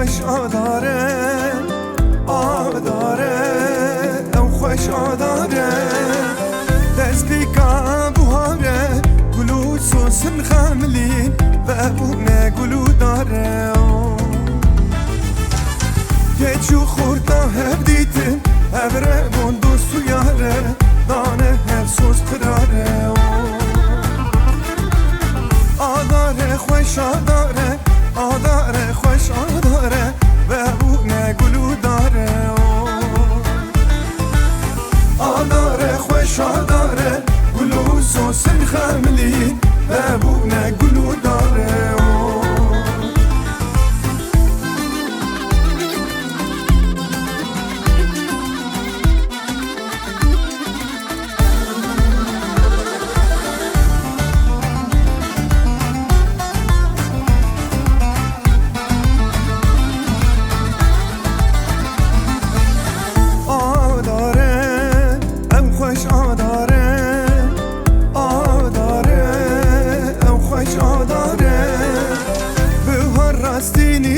خوش آداره آداره او خوش آداره دست بیکا بوهاره گلو سوسن خاملین و ابونه گلو داره گچو خورتا هب دیتن هبره بندو سویاره دانه هب سوز قراره آداره خوش آداره آداره خوش آداره و ابونه گلو داره آداره خوش آداره گلو سوسن خاملین و ابونه گلو داره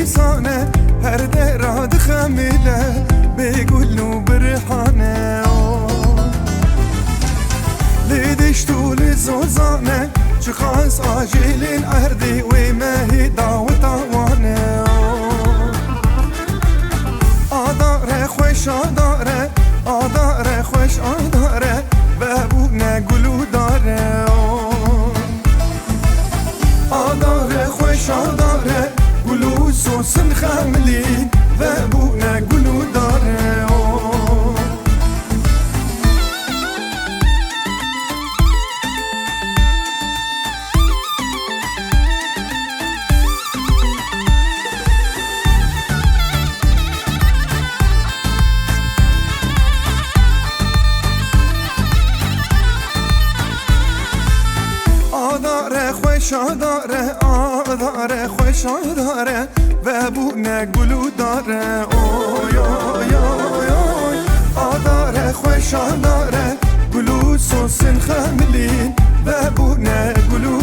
نیسانه هر دراد خمیله بگلو برحانه لیدش طول زوزانه چه خاص آجیلین اردی و مهی داوت آوانه آداره خوش آداره آداره خوش آداره بابونه گلو داره آداره خوش آداره گلو سوسن خاملین و ابونه گلو داره آداره خوش آداره آداره خوش آداره و ابونه گلو داره اوی اوی اوی اوی آداره خوش آداره گلو سوسن خاملین و ابونه گلو